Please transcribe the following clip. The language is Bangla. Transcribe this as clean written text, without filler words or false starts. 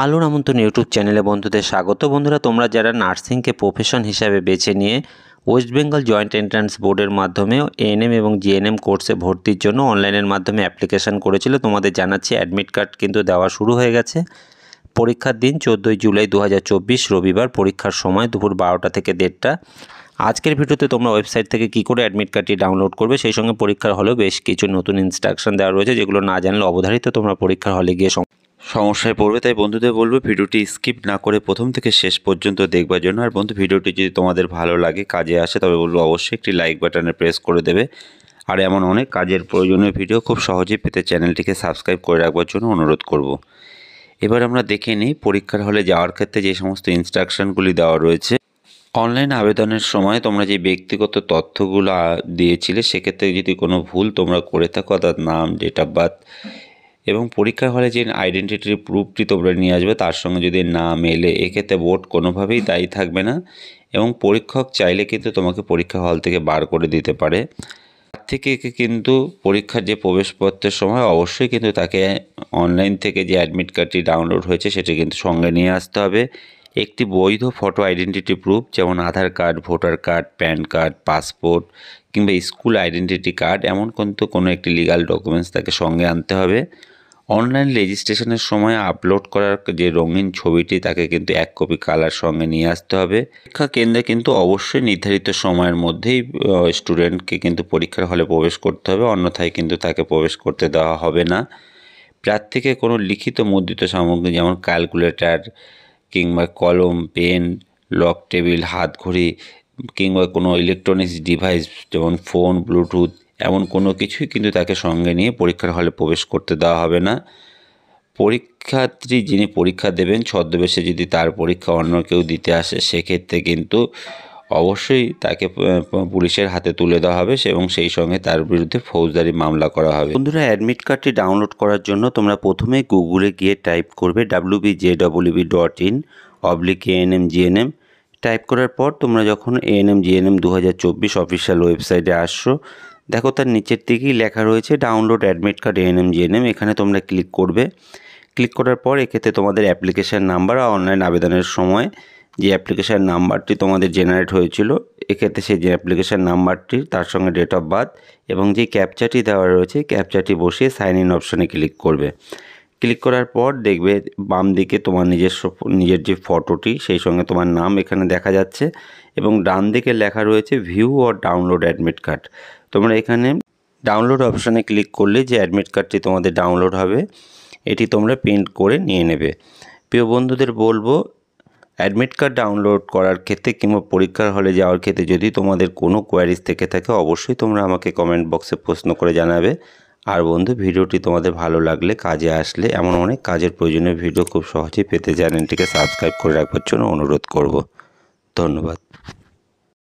আলোর আমন্ত্রণ ইউটিউব চ্যানেলে বন্ধুদের স্বাগত। বন্ধুরা, তোমরা যারা নার্সিংকে প্রফেশন হিসাবে বেছে নিয়ে ওয়েস্ট বেঙ্গল জয়েন্ট এন্ট্রান্স বোর্ডের মাধ্যমে এএনএম এবং জিএনএম কোর্সে ভর্তির জন্য অনলাইনের মাধ্যমে অ্যাপ্লিকেশন করেছিল, তোমাদের জানাচ্ছি অ্যাডমিট কার্ড কিন্তু দেওয়া শুরু হয়ে গেছে। পরীক্ষার দিন 14 জুলাই 2024 রবিবার। পরীক্ষার সময় দুপুর 12টা থেকে 1:30। আজকের ভিডিওতে তোমরা ওয়েবসাইট থেকে কী করে অ্যাডমিট কার্ডটি ডাউনলোড করবে, সেই সঙ্গে পরীক্ষার হলেও বেশ কিছু নতুন ইনস্ট্রাকশন দেওয়া রয়েছে, যেগুলো না জানলে অবধারিত তোমরা পরীক্ষার হলে গিয়ে সমস্যায় পড়বে। তাই বন্ধুদের বলবো ভিডিওটি স্কিপ না করে প্রথম থেকে শেষ পর্যন্ত দেখবার জন্য। আর বন্ধু, ভিডিওটি যদি তোমাদের ভালো লাগে, কাজে আসে, তবে বলবো অবশ্যই একটি লাইক বাটনে প্রেস করে দেবে। আর এমন অনেক কাজের প্রয়োজনীয় ভিডিও খুব সহজেই পেতে চ্যানেলটিকে সাবস্ক্রাইব করে রাখবার জন্য অনুরোধ করব। এবার আমরা দেখে নিই পরীক্ষার হলে যাওয়ার ক্ষেত্রে যে সমস্ত ইনস্ট্রাকশনগুলি দেওয়া রয়েছে। অনলাইন আবেদনের সময় তোমরা যে ব্যক্তিগত তথ্যগুলো দিয়েছিলে, সেক্ষেত্রে যদি কোনো ভুল তোমরা করে থাকো, অর্থাৎ নাম, ডেট অফ বার্থ এবং পরীক্ষার হলে যে আইডেন্টিটির প্রুফটি তোমরা নিয়ে আসবে তার সঙ্গে যদি না মেলে, এক্ষেত্রে বোর্ড কোনোভাবেই দায়ী থাকবে না এবং পরীক্ষক চাইলে কিন্তু তোমাকে পরীক্ষা হল থেকে বার করে দিতে পারে। তার থেকে কিন্তু পরীক্ষার যে প্রবেশপত্রের সময় অবশ্যই কিন্তু তাকে অনলাইন থেকে যে অ্যাডমিট কার্ডটি ডাউনলোড হয়েছে সেটি কিন্তু সঙ্গে নিয়ে আসতে হবে। একটি বৈধ ফটো আইডেন্টিটি প্রুফ, যেমন Aadhaar card, voter card, PAN card, passport কিংবা স্কুল আইডেন্টিটি কার্ড, এমন কিন্তু কোনো একটি লিগাল ডকুমেন্টস তাকে সঙ্গে আনতে হবে। অনলাইন রেজিস্ট্রেশনের সময় আপলোড করার যে রঙিন ছবিটি, তাকে কিন্তু 1 কপি কালার সঙ্গে নিয়ে আসতে হবে। পরীক্ষা কেন্দ্রে কিন্তু অবশ্যই নির্ধারিত সময়ের মধ্যেই স্টুডেন্টকে কিন্তু পরীক্ষার হলে প্রবেশ করতে হবে, অন্যথায় কিন্তু তাকে প্রবেশ করতে দেওয়া হবে না। প্রার্থীকে কোনো লিখিত মুদ্রিত সামগ্রী, যেমন ক্যালকুলেটর কিংবা কলম, পেন, লক টেবিল, হাত ঘড়ি কিংবা কোনো ইলেকট্রনিক্স ডিভাইস যেমন ফোন, ব্লুটুথ, এমন কোনো কিছুই কিন্তু তাকে সঙ্গে নিয়ে পরীক্ষার হলে প্রবেশ করতে দেওয়া হবে না। পরীক্ষার্থী যিনি পরীক্ষা দেবেন, ছদ্মবেশে যদি তার পরীক্ষা অন্য কেউ দিতে আসে, সেক্ষেত্রে কিন্তু অবশ্যই তাকে পুলিশের হাতে তুলে দেওয়া হবে এবং সেই সঙ্গে তার বিরুদ্ধে ফৌজদারি মামলা করা হবে। বন্ধুরা, অ্যাডমিট কার্ডটি ডাউনলোড করার জন্য তোমরা প্রথমে গুগলে গিয়ে টাইপ করবে www.in/ANM/GNM। টাইপ করার পর তোমরা যখন ANM/GNM 2024 অফিসিয়াল ওয়েবসাইটে আসছো, দেখো তার নিচের দিকেই লেখা রয়েছে ডাউনলোড অ্যাডমিট কার্ড ANM/GNM। এখানে তোমরা ক্লিক করবে। ক্লিক করার পর এক্ষেত্রে তোমাদের অ্যাপ্লিকেশান নাম্বার আর অনলাইন আবেদনের সময় যে অ্যাপ্লিকেশান নাম্বারটি তোমাদের জেনারেট হয়েছিল, এক্ষেত্রে সেই যে অ্যাপ্লিকেশান নাম্বারটি, তার সঙ্গে ডেট অফ বার্থ এবং যে ক্যাপচাটি দেওয়া রয়েছে, ক্যাপচাটি বসিয়ে সাইন ইন অপশানে ক্লিক করবে। ক্লিক করার পর দেখবে বাম দিকে তোমার নিজের যে ফটোটি, সেই সঙ্গে তোমার নাম এখানে দেখা যাচ্ছে এবং ডান দিকে লেখা রয়েছে view or download admit card. তোমরা এখানে ডাউনলোড অপশানে ক্লিক করলে যে অ্যাডমিট কার্ডটি তোমাদের ডাউনলোড হবে, এটি তোমরা প্রিন্ট করে নিয়ে নেবে। প্রিয় বন্ধুদের বলবো, অ্যাডমিট কার্ড ডাউনলোড করার ক্ষেত্রে কিংবা পরীক্ষার হলে যাওয়ার ক্ষেত্রে যদি তোমাদের কোনো কোয়ারিজ থেকে থাকে, অবশ্যই তোমরা আমাকে কমেন্ট বক্সে প্রশ্ন করে জানাবে। আর বন্ধু, ভিডিওটি তোমাদের ভালো লাগলে, কাজে আসলে, এমন অনেক কাজের প্রয়োজনীয় ভিডিও খুব সহজেই পেতে চ্যানেলটিকে সাবস্ক্রাইব করে রাখবার জন্য অনুরোধ করব। ধন্যবাদ।